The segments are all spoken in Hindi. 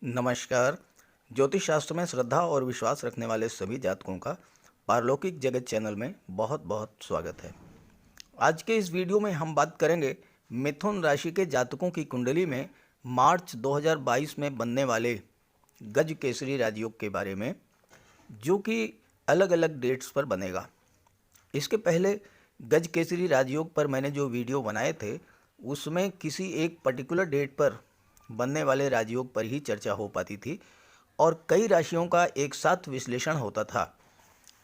नमस्कार। ज्योतिष शास्त्र में श्रद्धा और विश्वास रखने वाले सभी जातकों का पारलौकिक जगत चैनल में बहुत बहुत स्वागत है। आज के इस वीडियो में हम बात करेंगे मिथुन राशि के जातकों की कुंडली में मार्च 2022 में बनने वाले गज केसरी राजयोग के बारे में, जो कि अलग अलग डेट्स पर बनेगा। इसके पहले गज केसरी राजयोग पर मैंने जो वीडियो बनाए थे उसमें किसी एक पर्टिकुलर डेट पर बनने वाले राजयोग पर ही चर्चा हो पाती थी और कई राशियों का एक साथ विश्लेषण होता था,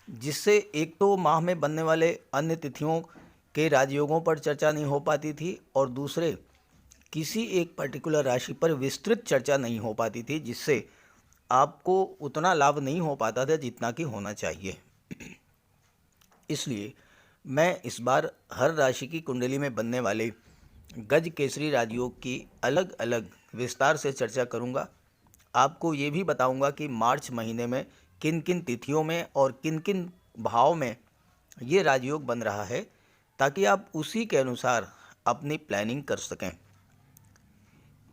जिससे एक तो माह में बनने वाले अन्य तिथियों के राजयोगों पर चर्चा नहीं हो पाती थी और दूसरे किसी एक पर्टिकुलर राशि पर विस्तृत चर्चा नहीं हो पाती थी, जिससे आपको उतना लाभ नहीं हो पाता था जितना कि होना चाहिए। इसलिए मैं इस बार हर राशि की कुंडली में बनने वाले गज केसरी राजयोग की अलग अलग विस्तार से चर्चा करूंगा। आपको ये भी बताऊंगा कि मार्च महीने में किन किन तिथियों में और किन किन भाव में ये राजयोग बन रहा है, ताकि आप उसी के अनुसार अपनी प्लानिंग कर सकें।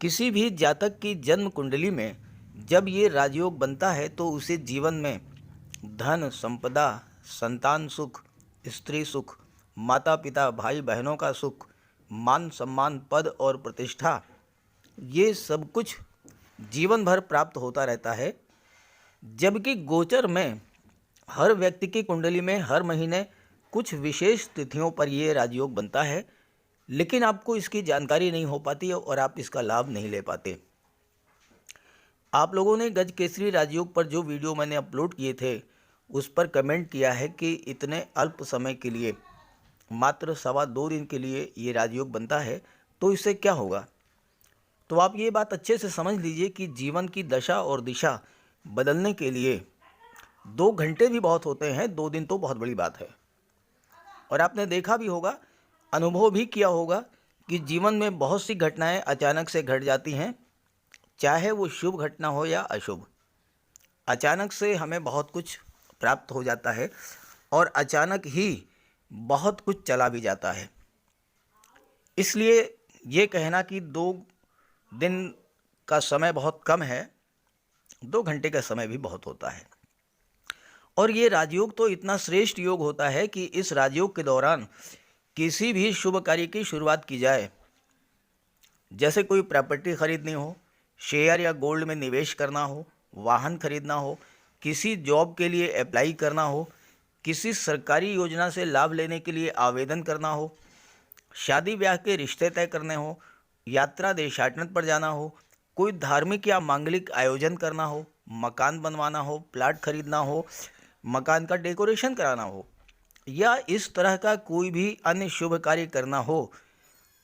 किसी भी जातक की जन्म कुंडली में जब ये राजयोग बनता है तो उसे जीवन में धन, संपदा, संतान सुख, स्त्री सुख, माता पिता, भाई बहनों का सुख, मान सम्मान, पद और प्रतिष्ठा, ये सब कुछ जीवन भर प्राप्त होता रहता है। जबकि गोचर में हर व्यक्ति की कुंडली में हर महीने कुछ विशेष तिथियों पर ये राजयोग बनता है, लेकिन आपको इसकी जानकारी नहीं हो पाती है और आप इसका लाभ नहीं ले पाते। आप लोगों ने गज केसरी राजयोग पर जो वीडियो मैंने अपलोड किए थे उस पर कमेंट किया है कि इतने अल्प समय के लिए, मात्र 2.25 दिन के लिए ये राजयोग बनता है, तो इससे क्या होगा। तो आप ये बात अच्छे से समझ लीजिए कि जीवन की दशा और दिशा बदलने के लिए 2 घंटे भी बहुत होते हैं, 2 दिन तो बहुत बड़ी बात है। और आपने देखा भी होगा, अनुभव भी किया होगा कि जीवन में बहुत सी घटनाएं अचानक से घट जाती हैं, चाहे वो शुभ घटना हो या अशुभ। अचानक से हमें बहुत कुछ प्राप्त हो जाता है और अचानक ही बहुत कुछ चला भी जाता है। इसलिए ये कहना कि 2 दिन का समय बहुत कम है, 2 घंटे का समय भी बहुत होता है। और ये राजयोग तो इतना श्रेष्ठ योग होता है कि इस राजयोग के दौरान किसी भी शुभ कार्य की शुरुआत की जाए, जैसे कोई प्रॉपर्टी खरीदनी हो, शेयर या गोल्ड में निवेश करना हो, वाहन खरीदना हो, किसी जॉब के लिए अप्लाई करना हो, किसी सरकारी योजना से लाभ लेने के लिए आवेदन करना हो, शादी ब्याह के रिश्ते तय करने हो, यात्रा देशाटन पर जाना हो, कोई धार्मिक या मांगलिक आयोजन करना हो, मकान बनवाना हो, प्लाट खरीदना हो, मकान का डेकोरेशन कराना हो, या इस तरह का कोई भी अन्य शुभ कार्य करना हो,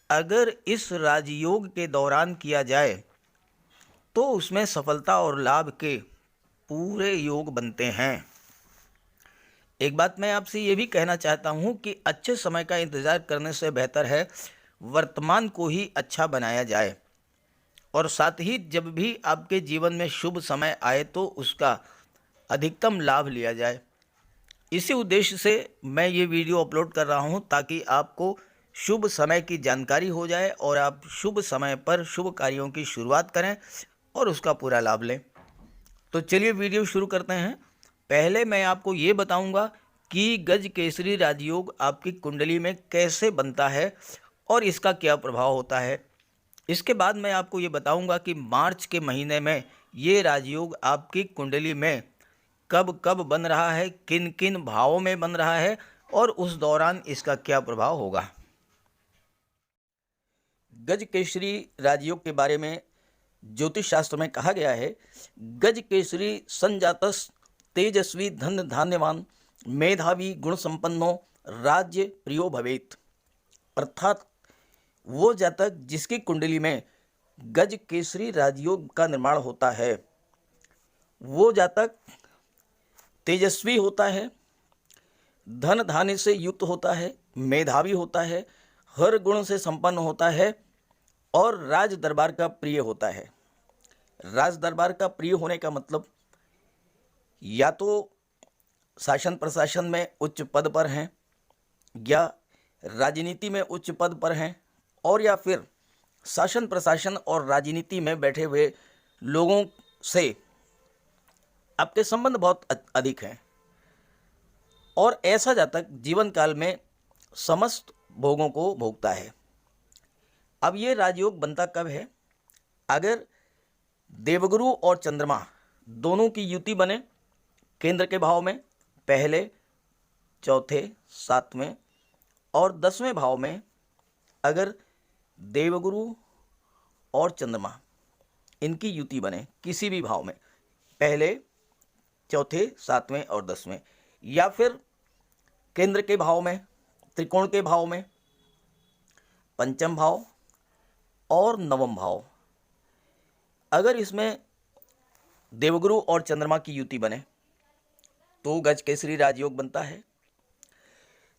अगर इस राजयोग के दौरान किया जाए तो उसमें सफलता और लाभ के पूरे योग बनते हैं। एक बात मैं आपसे ये भी कहना चाहता हूँ कि अच्छे समय का इंतज़ार करने से बेहतर है वर्तमान को ही अच्छा बनाया जाए, और साथ ही जब भी आपके जीवन में शुभ समय आए तो उसका अधिकतम लाभ लिया जाए। इसी उद्देश्य से मैं ये वीडियो अपलोड कर रहा हूँ, ताकि आपको शुभ समय की जानकारी हो जाए और आप शुभ समय पर शुभ कार्यों की शुरुआत करें और उसका पूरा लाभ लें। तो चलिए वीडियो शुरू करते हैं। पहले मैं आपको ये बताऊंगा कि गज केसरी राजयोग आपकी कुंडली में कैसे बनता है और इसका क्या प्रभाव होता है। इसके बाद मैं आपको ये बताऊंगा कि मार्च के महीने में ये राजयोग आपकी कुंडली में कब कब बन रहा है, किन किन भावों में बन रहा है और उस दौरान इसका क्या प्रभाव होगा। गज केसरी राजयोग के बारे में ज्योतिष शास्त्र में कहा गया है, गज केसरी संजातस तेजस्वी धन धान्यवान मेधावी गुण संपन्नो राज्य प्रियो भवेत। अर्थात वो जातक जिसकी कुंडली में गज केसरी राजयोग का निर्माण होता है, वो जातक तेजस्वी होता है, धन धान्य से युक्त होता है, मेधावी होता है, हर गुण से संपन्न होता है और राज दरबार का प्रिय होता है। राज दरबार का प्रिय होने का मतलब या तो शासन प्रशासन में उच्च पद पर हैं, या राजनीति में उच्च पद पर हैं, और या फिर शासन प्रशासन और राजनीति में बैठे हुए लोगों से आपके संबंध बहुत अधिक हैं और ऐसा जातक जीवन काल में समस्त भोगों को भोगता है। अब ये राजयोग बनता कब है? अगर देवगुरु और चंद्रमा दोनों की युति बने केंद्र के भाव में, पहले, चौथे, सातवें और 10वें भाव में, अगर देवगुरु और चंद्रमा इनकी युति बने किसी भी भाव में, पहले, चौथे, सातवें और 10वें, या फिर केंद्र के भाव में, त्रिकोण के भाव में, पंचम भाव और नवम भाव, अगर इसमें देवगुरु और चंद्रमा की युति बने तो गज केसरी राजयोग बनता है।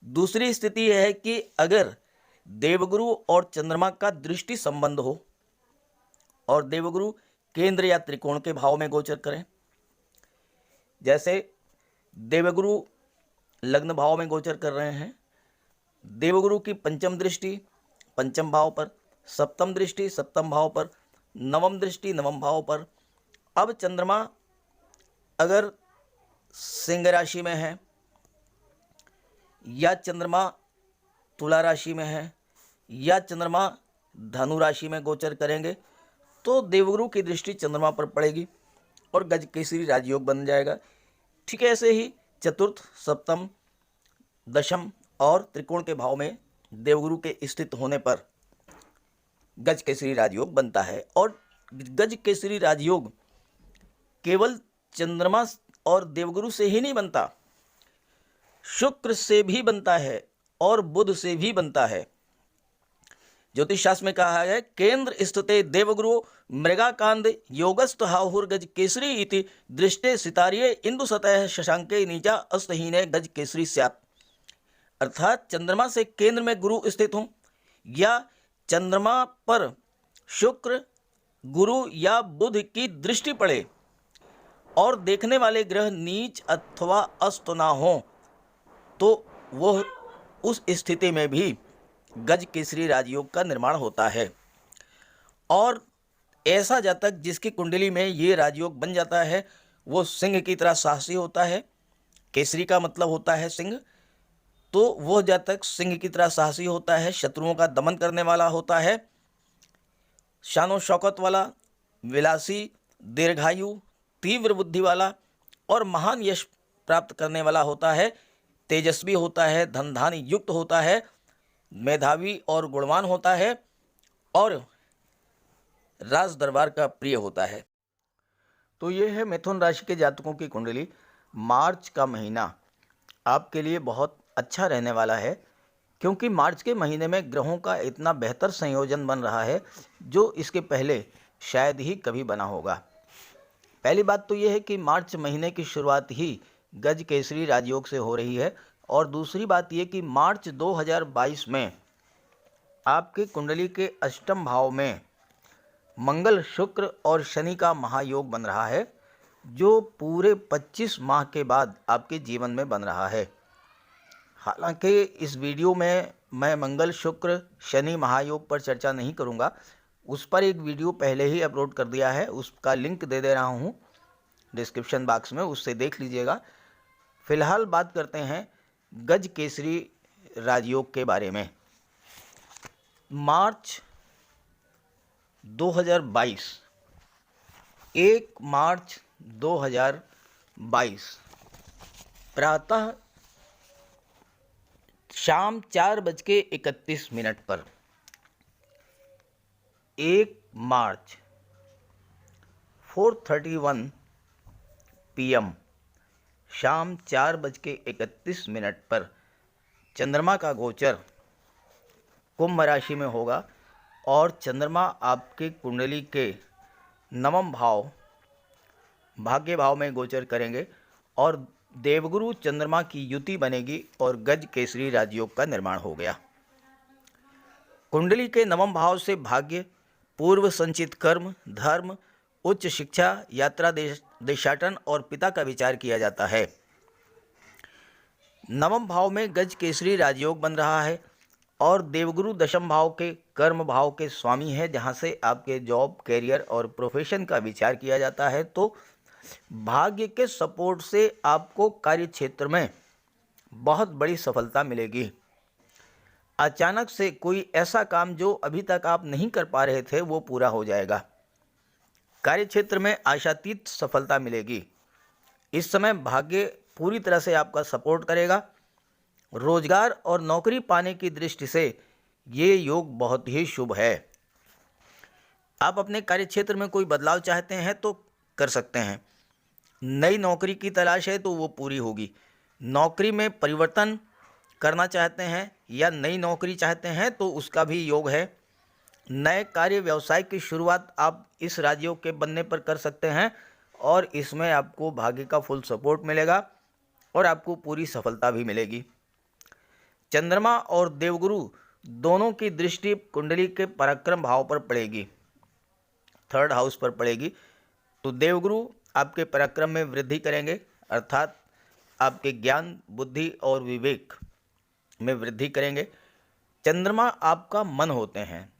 दूसरी स्थिति यह है कि अगर देवगुरु और चंद्रमा का दृष्टि संबंध हो और देवगुरु केंद्र या त्रिकोण के भाव में गोचर करें, जैसे देवगुरु लग्न भाव में गोचर कर रहे हैं, देवगुरु की पंचम दृष्टि पंचम भाव पर, सप्तम दृष्टि सप्तम भाव पर, नवम दृष्टि नवम भाव पर। अब चंद्रमा अगर सिंह राशि में है या चंद्रमा तुला राशि में है या चंद्रमा धनु राशि में गोचर करेंगे तो देवगुरु की दृष्टि चंद्रमा पर पड़ेगी और गज केसरी राजयोग बन जाएगा। ठीक है, ऐसे ही चतुर्थ, सप्तम, दशम और त्रिकोण के भाव में देवगुरु के स्थित होने पर गज केसरी राजयोग बनता है। और गज केसरी राजयोग केवल चंद्रमा और देवगुरु से ही नहीं बनता, शुक्र से भी बनता है और बुध से भी बनता है। ज्योतिष शास्त्र में कहा है केंद्र स्थिते देवगुरु मृगाकांद योगस्थ हाहुर गज केसरी इति दृष्टे सितारिये इंदु सतह शशांके नीचा अस्तहीने गज केसरी स्यात्। अर्थात चंद्रमा से केंद्र में गुरु स्थित हो या चंद्रमा पर शुक्र, गुरु या बुध की दृष्टि पड़े और देखने वाले ग्रह नीच अथवा अस्त ना हो तो वह उस स्थिति में भी गज केसरी राजयोग का निर्माण होता है। और ऐसा जातक जिसकी कुंडली में ये राजयोग बन जाता है वो सिंह की तरह साहसी होता है। केसरी का मतलब होता है सिंह, तो वह जातक सिंह की तरह साहसी होता है, शत्रुओं का दमन करने वाला होता है, शानो शौकत वाला, विलासी, दीर्घायु, तीव्र बुद्धि वाला और महान यश प्राप्त करने वाला होता है, तेजस्वी होता है, धन धान्य युक्त होता है, मेधावी और गुणवान होता है और राज दरबार का प्रिय होता है। तो ये है मिथुन राशि के जातकों की कुंडली। मार्च का महीना आपके लिए बहुत अच्छा रहने वाला है क्योंकि मार्च के महीने में ग्रहों का इतना बेहतर संयोजन बन रहा है जो इसके पहले शायद ही कभी बना होगा। पहली बात तो ये है कि मार्च महीने की शुरुआत ही गज केसरी राजयोग से हो रही है और दूसरी बात ये कि मार्च 2022 में आपके कुंडली के अष्टम भाव में मंगल, शुक्र और शनि का महायोग बन रहा है जो पूरे 25 माह के बाद आपके जीवन में बन रहा है। हालांकि इस वीडियो में मैं मंगल, शुक्र, शनि महायोग पर चर्चा नहीं करूंगा, उस पर एक वीडियो पहले ही अपलोड कर दिया है, उसका लिंक दे दे रहा हूं डिस्क्रिप्शन बॉक्स में, उससे देख लीजिएगा। फिलहाल बात करते हैं गज केसरी राजयोग के बारे में। मार्च 2022, 1 मार्च 2022 प्रातः शाम 4:31 पर, 1 मार्च 4:31 PM शाम 4:31 पर चंद्रमा का गोचर कुंभ राशि में होगा और चंद्रमा आपके कुंडली के नवम भाव भाग्य भाव में गोचर करेंगे और देवगुरु चंद्रमा की युति बनेगी और गज केसरी राजयोग का निर्माण हो गया। कुंडली के नवम भाव से भाग्य, पूर्व संचित कर्म, धर्म, उच्च शिक्षा, यात्रा, देशाटन और पिता का विचार किया जाता है। नवम भाव में गज केसरी राजयोग बन रहा है और देवगुरु दशम भाव के कर्म भाव के स्वामी हैं, जहाँ से आपके जॉब, कैरियर और प्रोफेशन का विचार किया जाता है। तो भाग्य के सपोर्ट से आपको कार्य क्षेत्र में बहुत बड़ी सफलता मिलेगी। अचानक से कोई ऐसा काम जो अभी तक आप नहीं कर पा रहे थे वो पूरा हो जाएगा। कार्य क्षेत्र में आशातीत सफलता मिलेगी। इस समय भाग्य पूरी तरह से आपका सपोर्ट करेगा। रोजगार और नौकरी पाने की दृष्टि से ये योग बहुत ही शुभ है। आप अपने कार्य क्षेत्र में कोई बदलाव चाहते हैं तो कर सकते हैं। नई नौकरी की तलाश है तो वो पूरी होगी। नौकरी में परिवर्तन करना चाहते हैं या नई नौकरी चाहते हैं तो उसका भी योग है। नए कार्य व्यवसाय की शुरुआत आप इस राजयोग के बनने पर कर सकते हैं और इसमें आपको भाग्य का फुल सपोर्ट मिलेगा और आपको पूरी सफलता भी मिलेगी। चंद्रमा और देवगुरु दोनों की दृष्टि कुंडली के पराक्रम भाव पर पड़ेगी, 3rd हाउस पर पड़ेगी। तो देवगुरु आपके पराक्रम में वृद्धि करेंगे, अर्थात आपके ज्ञान, बुद्धि और विवेक में वृद्धि करेंगे। चंद्रमा आपका मन होते हैं,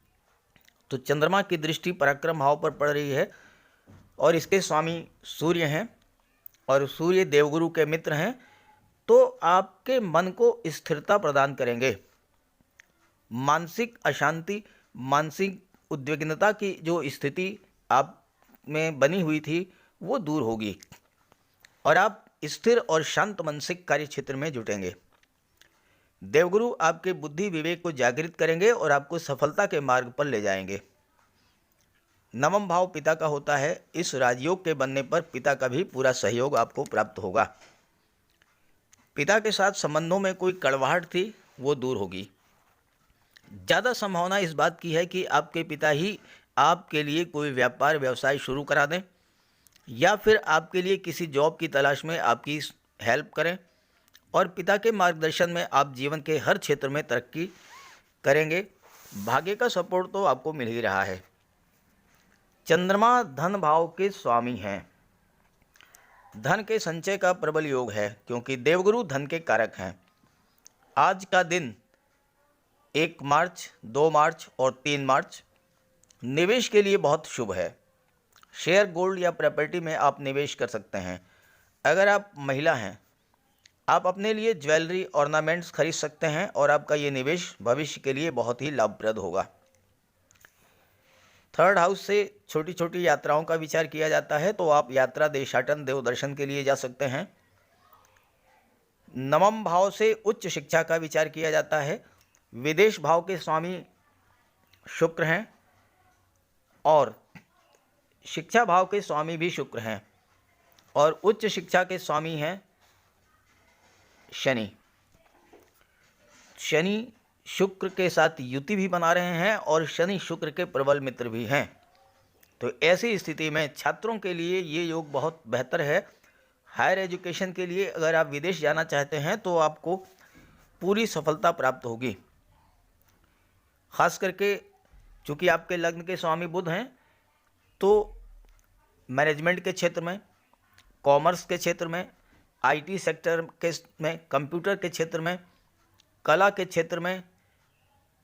तो चंद्रमा की दृष्टि पराक्रम भाव पर पड़ रही है और इसके स्वामी सूर्य हैं और सूर्य देवगुरु के मित्र हैं। तो आपके मन को स्थिरता प्रदान करेंगे। मानसिक अशांति, मानसिक उद्विग्नता की जो स्थिति आप में बनी हुई थी वो दूर होगी और आप स्थिर और शांत मानसिक कार्य क्षेत्र में जुटेंगे। देवगुरु आपके बुद्धि विवेक को जागृत करेंगे और आपको सफलता के मार्ग पर ले जाएंगे। नवम भाव पिता का होता है। इस राजयोग के बनने पर पिता का भी पूरा सहयोग आपको प्राप्त होगा। पिता के साथ संबंधों में कोई कड़वाहट थी वो दूर होगी। ज़्यादा संभावना इस बात की है कि आपके पिता ही आपके लिए कोई व्यापार व्यवसाय शुरू करा दें या फिर आपके लिए किसी जॉब की तलाश में आपकी हेल्प करें और पिता के मार्गदर्शन में आप जीवन के हर क्षेत्र में तरक्की करेंगे। भाग्य का सपोर्ट तो आपको मिल ही रहा है। चंद्रमा धन भाव के स्वामी हैं। धन के संचय का प्रबल योग है क्योंकि देवगुरु धन के कारक हैं। आज का दिन 1 मार्च, 2 मार्च और 3 मार्च निवेश के लिए बहुत शुभ है। शेयर, गोल्ड या प्रॉपर्टी में आप निवेश कर सकते हैं। अगर आप महिला हैं, आप अपने लिए ज्वेलरी, ऑर्नामेंट्स खरीद सकते हैं और आपका ये निवेश भविष्य के लिए बहुत ही लाभप्रद होगा। 3rd हाउस से छोटी छोटी यात्राओं का विचार किया जाता है, तो आप यात्रा, देशाटन, देव दर्शन के लिए जा सकते हैं। नवम भाव से उच्च शिक्षा का विचार किया जाता है। विदेश भाव के स्वामी शुक्र हैं और शिक्षा भाव के स्वामी भी शुक्र हैं और उच्च शिक्षा के स्वामी हैं शनि। शनि शुक्र के साथ युति भी बना रहे हैं और शनि शुक्र के प्रबल मित्र भी हैं। तो ऐसी स्थिति में छात्रों के लिए ये योग बहुत बेहतर है। हायर एजुकेशन के लिए अगर आप विदेश जाना चाहते हैं तो आपको पूरी सफलता प्राप्त होगी। खास करके चूँकि आपके लग्न के स्वामी बुध हैं, तो मैनेजमेंट के क्षेत्र में, कॉमर्स के क्षेत्र में, आईटी सेक्टर के में, कंप्यूटर के क्षेत्र में, कला के क्षेत्र में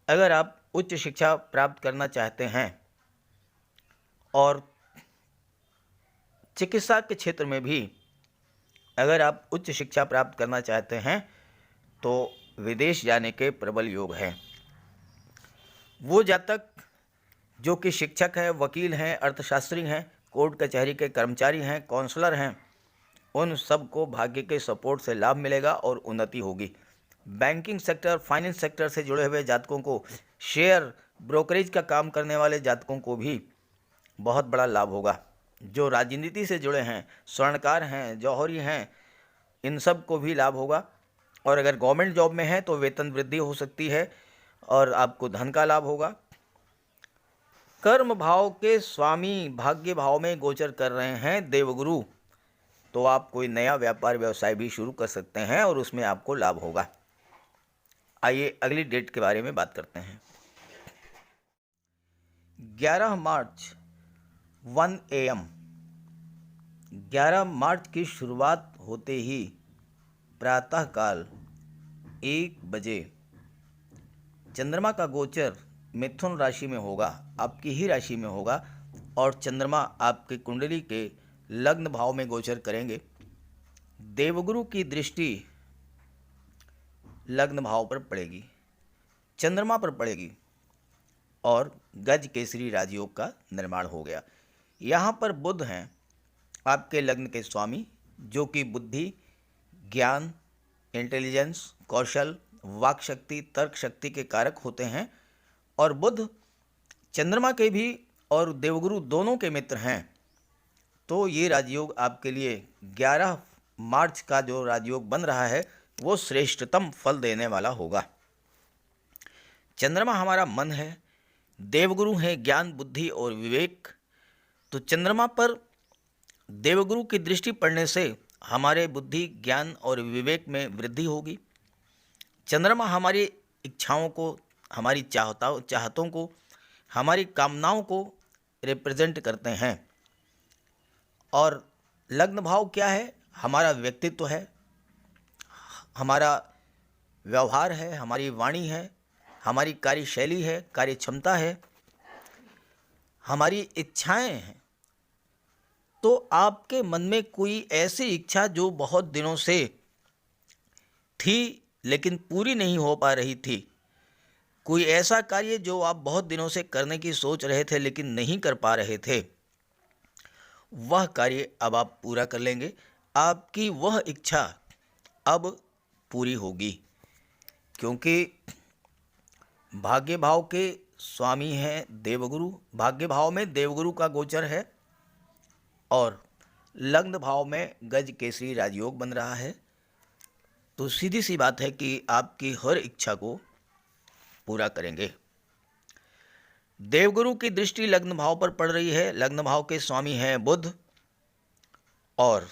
अगर आप उच्च शिक्षा प्राप्त करना चाहते हैं और चिकित्सा के क्षेत्र में भी अगर आप उच्च शिक्षा प्राप्त करना चाहते हैं तो विदेश जाने के प्रबल योग हैं। वो जातक जो कि शिक्षक हैं, वकील हैं, अर्थशास्त्री हैं, कोर्ट कचहरी के कर्मचारी हैं, काउंसलर हैं, उन सब को भाग्य के सपोर्ट से लाभ मिलेगा और उन्नति होगी। बैंकिंग सेक्टर, फाइनेंस सेक्टर से जुड़े हुए जातकों को, शेयर ब्रोकरेज का काम करने वाले जातकों को भी बहुत बड़ा लाभ होगा। जो राजनीति से जुड़े हैं, स्वर्णकार हैं, जौहरी हैं, इन सब को भी लाभ होगा। और अगर गवर्नमेंट जॉब में है तो वेतन वृद्धि हो सकती है और आपको धन का लाभ होगा। कर्म भाव के स्वामी भाग्य भाव में गोचर कर रहे हैं देवगुरु, तो आप कोई नया व्यापार व्यवसाय भी शुरू कर सकते हैं और उसमें आपको लाभ होगा। आइए अगली डेट के बारे में बात करते हैं। 11 मार्च 1 AM, 11 मार्च की शुरुआत होते ही प्रातःकाल 1 बजे चंद्रमा का गोचर मिथुन राशि में होगा, आपकी ही राशि में होगा, और चंद्रमा आपके कुंडली के लग्न भाव में गोचर करेंगे। देवगुरु की दृष्टि लग्न भाव पर पड़ेगी, चंद्रमा पर पड़ेगी, और गज केसरी राजयोग का निर्माण हो गया। यहाँ पर बुध हैं आपके लग्न के स्वामी, जो कि बुद्धि, ज्ञान, इंटेलिजेंस, कौशल, वाक शक्ति, तर्क शक्ति के कारक होते हैं। और बुध चंद्रमा के भी और देवगुरु दोनों के मित्र हैं। तो ये राजयोग आपके लिए 11 मार्च का जो राजयोग बन रहा है वो श्रेष्ठतम फल देने वाला होगा। चंद्रमा हमारा मन है, देवगुरु हैं ज्ञान, बुद्धि और विवेक। तो चंद्रमा पर देवगुरु की दृष्टि पड़ने से हमारे बुद्धि, ज्ञान और विवेक में वृद्धि होगी। चंद्रमा हमारी इच्छाओं को, हमारी चाहतों को, हमारी कामनाओं को रिप्रेजेंट करते हैं। और लग्न भाव क्या है? हमारा व्यक्तित्व है, हमारा व्यवहार है, हमारी वाणी है, हमारी कार्यशैली है, कार्य क्षमता है, हमारी इच्छाएं हैं। तो आपके मन में कोई ऐसी इच्छा जो बहुत दिनों से थी लेकिन पूरी नहीं हो पा रही थी, कोई ऐसा कार्य जो आप बहुत दिनों से करने की सोच रहे थे लेकिन नहीं कर पा रहे थे, वह कार्य अब आप पूरा कर लेंगे। आपकी वह इच्छा अब पूरी होगी, क्योंकि भाग्य भाव के स्वामी हैं देवगुरु। भाग्य भाव में देवगुरु का गोचर है और लग्न भाव में गज केसरी राजयोग बन रहा है। तो सीधी सी बात है कि आपकी हर इच्छा को पूरा करेंगे। देवगुरु की दृष्टि लग्न भाव पर पड़ रही है। लग्न भाव के स्वामी हैं बुध, और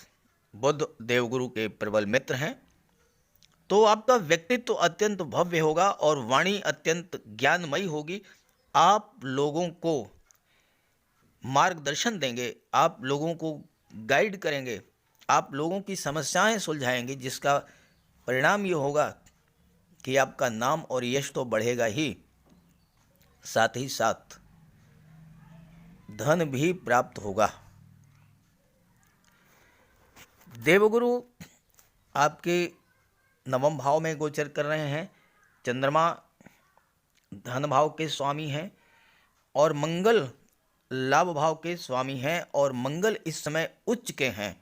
बुध देवगुरु के प्रबल मित्र हैं। तो आपका व्यक्तित्व अत्यंत भव्य होगा और वाणी अत्यंत ज्ञानमयी होगी। आप लोगों को मार्गदर्शन देंगे, आप लोगों को गाइड करेंगे, आप लोगों की समस्याएं सुलझाएंगे, जिसका परिणाम ये होगा कि आपका नाम और यश तो बढ़ेगा ही साथ धन भी प्राप्त होगा। देवगुरु आपके नवम भाव में गोचर कर रहे हैं। चंद्रमा धन भाव के स्वामी हैं और मंगल लाभ भाव के स्वामी हैं, और मंगल इस समय उच्च के हैं,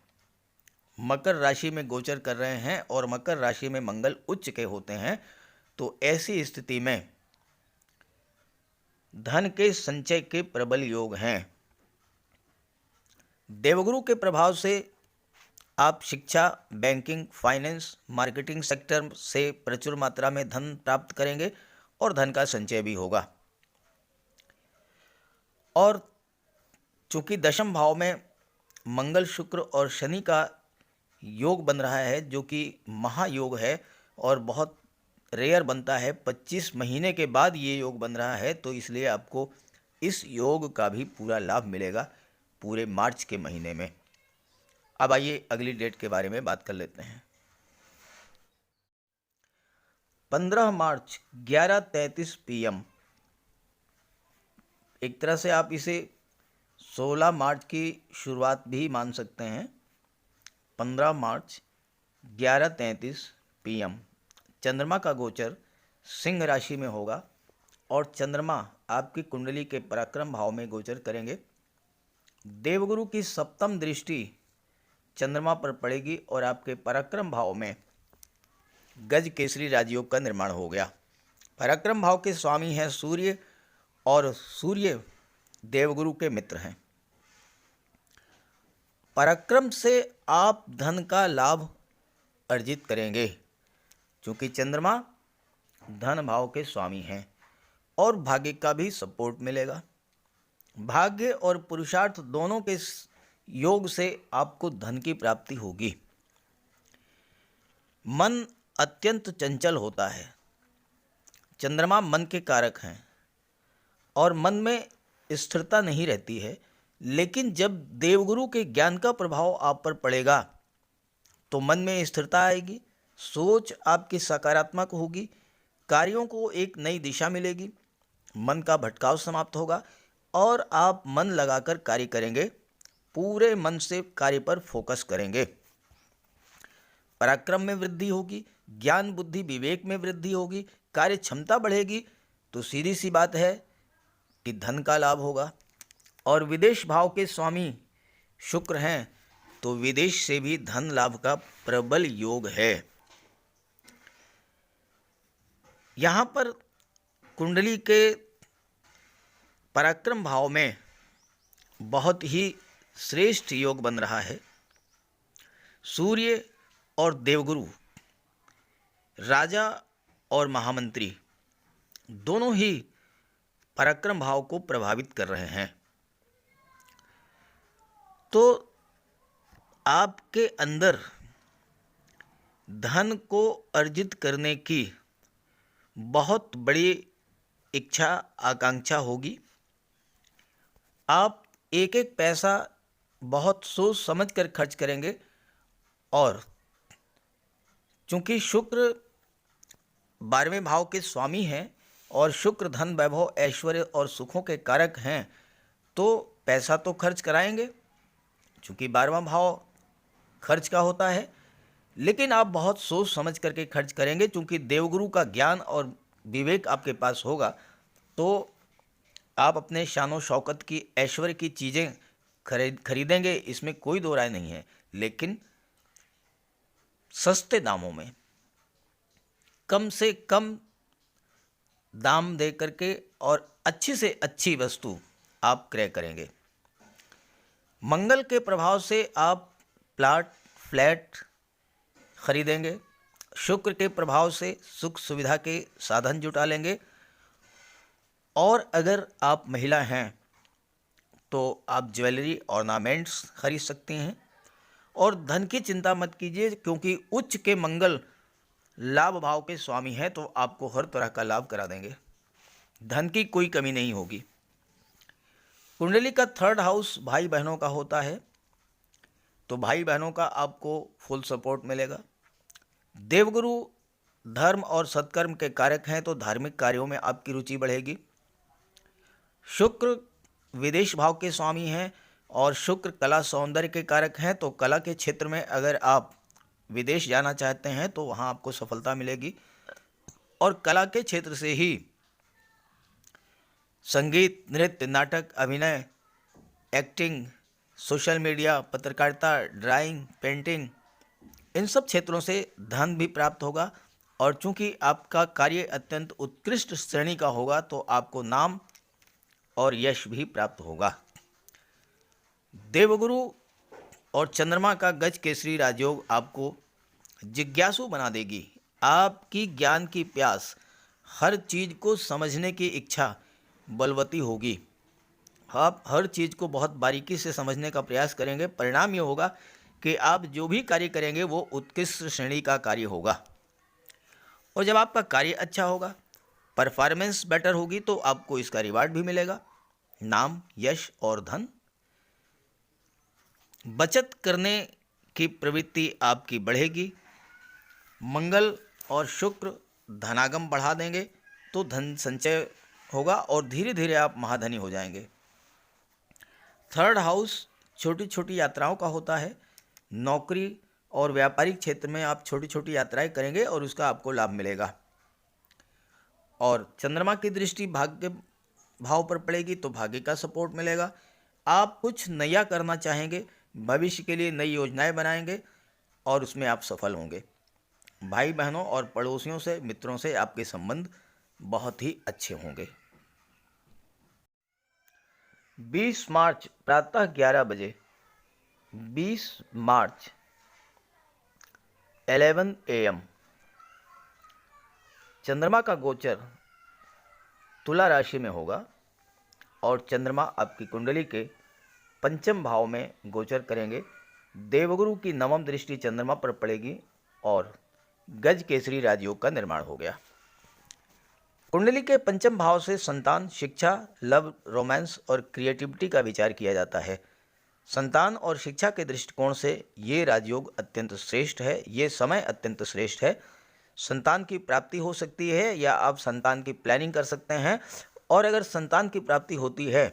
मकर राशि में गोचर कर रहे हैं, और मकर राशि में मंगल उच्च के होते हैं। तो ऐसी स्थिति में धन के संचय के प्रबल योग हैं। देवगुरु के प्रभाव से आप शिक्षा, बैंकिंग, फाइनेंस, मार्केटिंग सेक्टर से प्रचुर मात्रा में धन प्राप्त करेंगे और धन का संचय भी होगा। और चूंकि दशम भाव में मंगल, शुक्र और शनि का योग बन रहा है, जो कि महायोग है और बहुत रेयर बनता है, 25 महीने के बाद ये योग बन रहा है, तो इसलिए आपको इस योग का भी पूरा लाभ मिलेगा पूरे मार्च के महीने में। अब आइए अगली डेट के बारे में बात कर लेते हैं। 15 मार्च 11:33 PM, एक तरह से आप इसे 16 मार्च की शुरुआत भी मान सकते हैं। 15 मार्च 11:33 PM चंद्रमा का गोचर सिंह राशि में होगा, और चंद्रमा आपकी कुंडली के पराक्रम भाव में गोचर करेंगे। देवगुरु की सप्तम दृष्टि चंद्रमा पर पड़ेगी और आपके पराक्रम भाव में गज केसरी राजयोग का निर्माण हो गया। पराक्रम भाव के स्वामी हैं सूर्य, और सूर्य देवगुरु के मित्र हैं। पराक्रम से आप धन का लाभ अर्जित करेंगे, क्योंकि चंद्रमा धन भाव के स्वामी हैं, और भाग्य का भी सपोर्ट मिलेगा। भाग्य और पुरुषार्थ दोनों के योग से आपको धन की प्राप्ति होगी। मन अत्यंत चंचल होता है। चंद्रमा मन के कारक हैं और मन में स्थिरता नहीं रहती है, लेकिन जब देवगुरु के ज्ञान का प्रभाव आप पर पड़ेगा तो मन में स्थिरता आएगी, सोच आपकी सकारात्मक होगी, कार्यों को एक नई दिशा मिलेगी, मन का भटकाव समाप्त होगा और आप मन लगाकर कार्य करेंगे, पूरे मन से कार्य पर फोकस करेंगे। पराक्रम में वृद्धि होगी, ज्ञान बुद्धि विवेक में वृद्धि होगी, कार्य क्षमता बढ़ेगी। तो सीधी सी बात है कि धन का लाभ होगा। और विदेश भाव के स्वामी शुक्र हैं, तो विदेश से भी धन लाभ का प्रबल योग है। यहाँ पर कुंडली के पराक्रम भाव में बहुत ही श्रेष्ठ योग बन रहा है। सूर्य और देवगुरु, राजा और महामंत्री दोनों ही पराक्रम भाव को प्रभावित कर रहे हैं। तो आपके अंदर धन को अर्जित करने की बहुत बड़ी इच्छा आकांक्षा होगी। आप एक एक पैसा बहुत सोच समझ कर खर्च करेंगे। और चूंकि शुक्र 12वें भाव के स्वामी हैं और शुक्र धन वैभव ऐश्वर्य और सुखों के कारक हैं, तो पैसा तो खर्च कराएंगे, चूंकि 12वां भाव खर्च का होता है। लेकिन आप बहुत सोच समझ करके खर्च करेंगे, चूंकि देवगुरु का ज्ञान और विवेक आपके पास होगा, तो आप अपने शानो शौकत की ऐश्वर्य की चीज़ें खरीदेंगे, इसमें कोई दो राय नहीं है। लेकिन सस्ते दामों में, कम से कम दाम दे करके और अच्छी से अच्छी वस्तु आप क्रय करेंगे। मंगल के प्रभाव से आप प्लाट फ्लैट खरीदेंगे। शुक्र के प्रभाव से सुख सुविधा के साधन जुटा लेंगे। और अगर आप महिला हैं तो आप ज्वेलरी ऑर्नामेंट्स खरीद सकती हैं। और धन की चिंता मत कीजिए, क्योंकि उच्च के मंगल लाभ भाव के स्वामी हैं, तो आपको हर तरह का लाभ करा देंगे, धन की कोई कमी नहीं होगी। कुंडली का 3rd हाउस भाई बहनों का होता है, तो भाई बहनों का आपको फुल सपोर्ट मिलेगा। देवगुरु धर्म और सत्कर्म के कारक हैं, तो धार्मिक कार्यों में आपकी रुचि बढ़ेगी। शुक्र विदेश भाव के स्वामी हैं और शुक्र कला सौंदर्य के कारक हैं, तो कला के क्षेत्र में अगर आप विदेश जाना चाहते हैं तो वहाँ आपको सफलता मिलेगी। और कला के क्षेत्र से ही संगीत, नृत्य, नाटक, अभिनय, एक्टिंग, सोशल मीडिया, पत्रकारिता, ड्राइंग, पेंटिंग, इन सब क्षेत्रों से धन भी प्राप्त होगा। और चूंकि आपका कार्य अत्यंत उत्कृष्ट श्रेणी का होगा, तो आपको नाम और यश भी प्राप्त होगा। देवगुरु और चंद्रमा का गज केसरी राजयोग आपको जिज्ञासु बना देगी। आपकी ज्ञान की प्यास, हर चीज़ को समझने की इच्छा बलवती होगी। आप हर चीज़ को बहुत बारीकी से समझने का प्रयास करेंगे। परिणाम ये होगा कि आप जो भी कार्य करेंगे वो उत्कृष्ट श्रेणी का कार्य होगा। और जब आपका कार्य अच्छा होगा, परफॉर्मेंस बेटर होगी, तो आपको इसका रिवार्ड भी मिलेगा, नाम, यश और धन। बचत करने की प्रवृत्ति आपकी बढ़ेगी। मंगल और शुक्र धनागम बढ़ा देंगे, तो धन संचय होगा और धीरे धीरे आप महाधनी हो जाएंगे। 3rd हाउस छोटी छोटी यात्राओं का होता है। नौकरी और व्यापारिक क्षेत्र में आप छोटी छोटी यात्राएं करेंगे और उसका आपको लाभ मिलेगा। और चंद्रमा की दृष्टि भाग्य भाव पर पड़ेगी, तो भाग्य का सपोर्ट मिलेगा। आप कुछ नया करना चाहेंगे, भविष्य के लिए नई योजनाएं बनाएंगे और उसमें आप सफल होंगे। भाई बहनों और पड़ोसियों से, मित्रों से आपके संबंध बहुत ही अच्छे होंगे। 20 मार्च प्रातः 11 बजे, 20 मार्च 11 AM चंद्रमा का गोचर तुला राशि में होगा। और चंद्रमा आपकी कुंडली के 5म भाव में गोचर करेंगे। देवगुरु की 9वीं दृष्टि चंद्रमा पर पड़ेगी और गज केसरी राजयोग का निर्माण हो गया। कुंडली के 5म भाव से संतान, शिक्षा, लव, रोमांस और क्रिएटिविटी का विचार किया जाता है। संतान और शिक्षा के दृष्टिकोण से ये राजयोग अत्यंत श्रेष्ठ है, ये समय अत्यंत श्रेष्ठ है। संतान की प्राप्ति हो सकती है या आप संतान की प्लानिंग कर सकते हैं। और अगर संतान की प्राप्ति होती है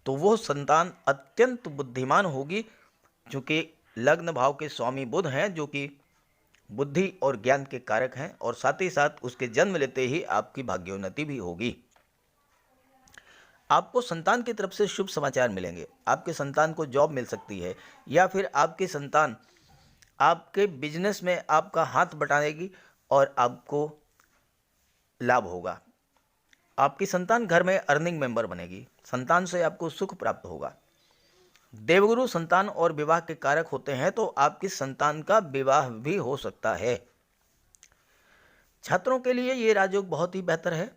तो वो संतान अत्यंत बुद्धिमान होगी, क्योंकि लग्न भाव के स्वामी बुध हैं जो कि बुद्धि और ज्ञान के कारक हैं, और साथ ही साथ उसके जन्म लेते ही आपकी भाग्योन्नति भी होगी। आपको संतान की तरफ से शुभ समाचार मिलेंगे। आपके संतान को जॉब मिल सकती है, या फिर आपकी संतान आपके बिजनेस में आपका हाथ बटाएगी और आपको लाभ होगा। आपकी संतान घर में अर्निंग मेंबर बनेगी। संतान से आपको सुख प्राप्त होगा। देवगुरु संतान और विवाह के कारक होते हैं, तो आपकी संतान का विवाह भी हो सकता है। छात्रों के लिए ये राजयोग बहुत ही बेहतर है,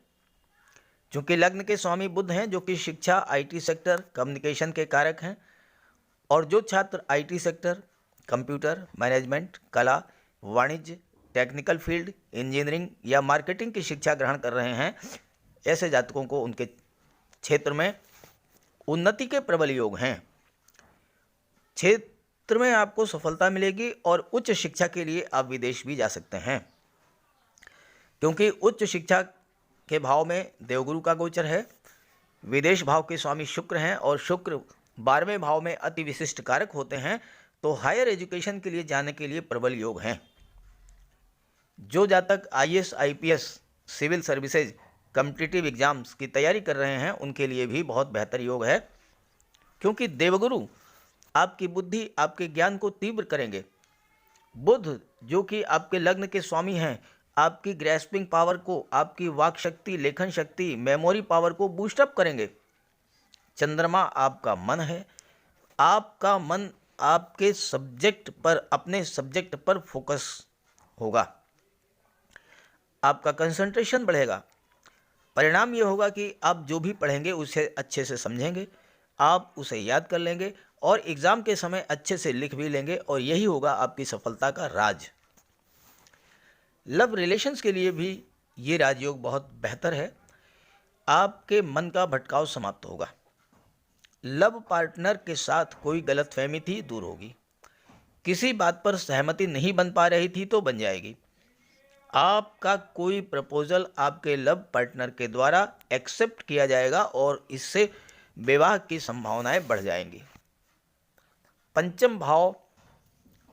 क्योंकि लग्न के स्वामी बुध हैं जो कि शिक्षा, आईटी सेक्टर, कम्युनिकेशन के कारक हैं। और जो छात्र आईटी सेक्टर, कंप्यूटर, मैनेजमेंट, कला, वाणिज्य, टेक्निकल फील्ड, इंजीनियरिंग या मार्केटिंग की शिक्षा ग्रहण कर रहे हैं, ऐसे जातकों को उनके क्षेत्र में उन्नति के प्रबल योग हैं। क्षेत्र में आपको सफलता मिलेगी और उच्च शिक्षा के लिए आप विदेश भी जा सकते हैं, क्योंकि उच्च शिक्षा के भाव में देवगुरु का गोचर है। विदेश भाव के स्वामी शुक्र हैं और शुक्र 12वें भाव में अति विशिष्ट कारक होते हैं, तो हायर एजुकेशन के लिए जाने के लिए प्रबल योग हैं। जो जातक IAS, IPS, civil services, competitive exams की तैयारी कर रहे हैं, उनके लिए भी बहुत बेहतर योग है, क्योंकि देवगुरु आपकी बुद्धि, आपके ज्ञान को तीव्र करेंगे। बुध जो कि आपके लग्न के स्वामी हैं, आपकी ग्रैस्पिंग पावर को, आपकी वाक शक्ति, लेखन शक्ति, मेमोरी पावर को बूस्टअप करेंगे। चंद्रमा आपका मन है। आपका मन आपके सब्जेक्ट पर, अपने सब्जेक्ट पर फोकस होगा। आपका कंसंट्रेशन बढ़ेगा। परिणाम ये होगा कि आप जो भी पढ़ेंगे उसे अच्छे से समझेंगे, आप उसे याद कर लेंगे और एग्ज़ाम के समय अच्छे से लिख भी लेंगे, और यही होगा आपकी सफलता का राज। लव रिलेशंस के लिए भी ये राजयोग बहुत बेहतर है। आपके मन का भटकाव समाप्त होगा। लव पार्टनर के साथ कोई गलतफहमी थी, दूर होगी। किसी बात पर सहमति नहीं बन पा रही थी, तो बन जाएगी। आपका कोई प्रपोजल आपके लव पार्टनर के द्वारा एक्सेप्ट किया जाएगा और इससे विवाह की संभावनाएं बढ़ जाएंगी। पंचम भाव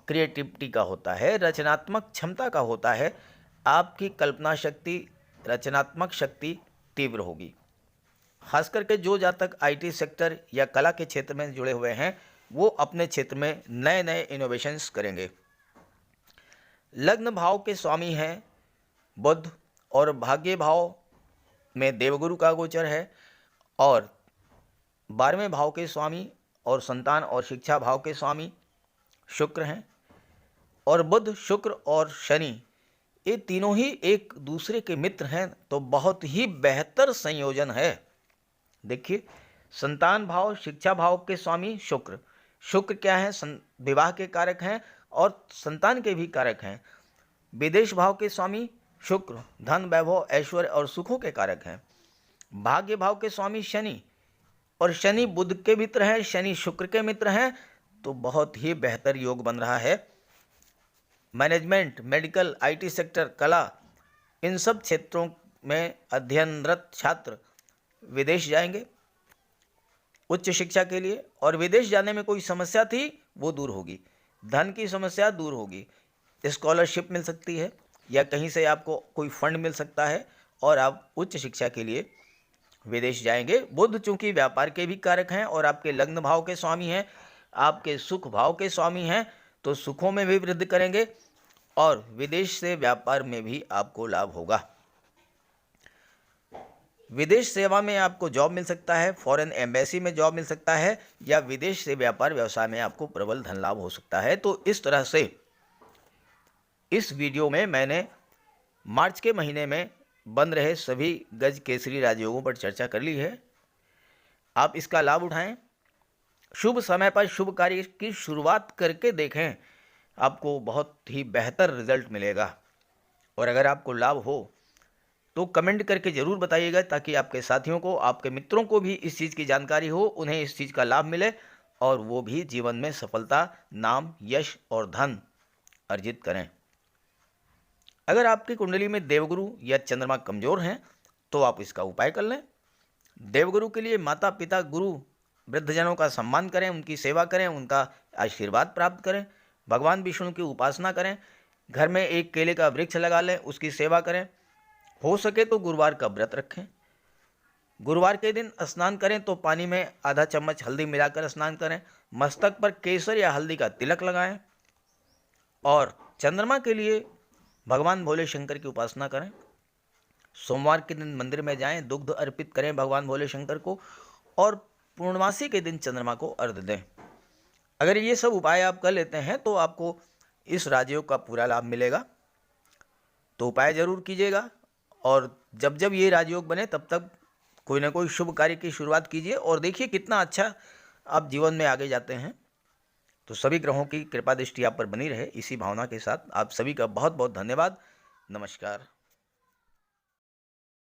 क्रिएटिविटी का होता है, रचनात्मक क्षमता का होता है। आपकी कल्पना शक्ति, रचनात्मक शक्ति तीव्र होगी। खास करके जो जातक आईटी सेक्टर या कला के क्षेत्र में जुड़े हुए हैं, वो अपने क्षेत्र में नए नए इनोवेशंस करेंगे। लग्न भाव के स्वामी हैं बुध, और भाग्य भाव में देवगुरु का गोचर है, और 12वें भाव के स्वामी और संतान और शिक्षा भाव के स्वामी शुक्र हैं। और बुध, शुक्र और शनि, ये तीनों ही एक दूसरे के मित्र हैं, तो बहुत ही बेहतर संयोजन है। देखिए, संतान भाव, शिक्षा भाव के स्वामी शुक्र। शुक्र क्या है? विवाह के कारक हैं और संतान के भी कारक हैं। विदेश भाव के स्वामी शुक्र, धन, वैभव, ऐश्वर्य और सुखों के कारक हैं। भाग्य भाव के स्वामी शनि, और शनि बुध के मित्र हैं, शनि शुक्र के मित्र हैं, तो बहुत ही बेहतर योग बन रहा है। मैनेजमेंट, मेडिकल, आईटी सेक्टर, कला, इन सब क्षेत्रों में अध्ययनरत छात्र विदेश जाएंगे उच्च शिक्षा के लिए, और विदेश जाने में कोई समस्या थी वो दूर होगी। धन की समस्या दूर होगी। स्कॉलरशिप मिल सकती है, या कहीं से आपको कोई फंड मिल सकता है और आप उच्च शिक्षा के लिए विदेश जाएंगे। बुध चूंकि व्यापार के भी कारक हैं और आपके लग्न भाव के स्वामी हैं, आपके सुख भाव के स्वामी हैं, तो सुखों में भी वृद्धि करेंगे और विदेश से व्यापार में भी आपको लाभ होगा। विदेश सेवा में आपको जॉब मिल सकता है, फॉरेन एम्बेसी में जॉब मिल सकता है, या विदेश से व्यापार व्यवसाय में आपको प्रबल धन लाभ हो सकता है। तो इस तरह से इस वीडियो में मैंने मार्च के महीने में बन रहे सभी गज केसरी राजयोगों पर चर्चा कर ली है। आप इसका लाभ उठाएं, शुभ समय पर शुभ कार्य की शुरुआत करके देखें, आपको बहुत ही बेहतर रिजल्ट मिलेगा। और अगर आपको लाभ हो तो कमेंट करके ज़रूर बताइएगा, ताकि आपके साथियों को, आपके मित्रों को भी इस चीज़ की जानकारी हो, उन्हें इस चीज़ का लाभ मिले और वो भी जीवन में सफलता, नाम, यश और धन अर्जित करें। अगर आपकी कुंडली में देवगुरु या चंद्रमा कमजोर हैं तो आप इसका उपाय कर लें। देवगुरु के लिए माता पिता गुरु वृद्धजनों का सम्मान करें, उनकी सेवा करें, उनका आशीर्वाद प्राप्त करें। भगवान विष्णु की उपासना करें। घर में एक केले का वृक्ष लगा लें, उसकी सेवा करें। हो सके तो गुरुवार का व्रत रखें। गुरुवार के दिन स्नान करें तो पानी में आधा चम्मच हल्दी मिलाकर स्नान करें। मस्तक पर केसर या हल्दी का तिलक लगाएं। और चंद्रमा के लिए भगवान भोले शंकर की उपासना करें। सोमवार के दिन मंदिर में जाएं, दुग्ध अर्पित करें भगवान भोले शंकर को, और पूर्णमासी के दिन चंद्रमा को अर्घ्य दें। अगर ये सब उपाय आप कर लेते हैं तो आपको इस राजयोग का पूरा लाभ मिलेगा। तो उपाय जरूर कीजिएगा, और जब जब ये राजयोग बने तब तक कोई ना कोई शुभ कार्य की शुरुआत कीजिए और देखिए कितना अच्छा आप जीवन में आगे जाते हैं। तो सभी ग्रहों की कृपा दृष्टि आप पर बनी रहे, इसी भावना के साथ आप सभी का बहुत बहुत धन्यवाद। नमस्कार।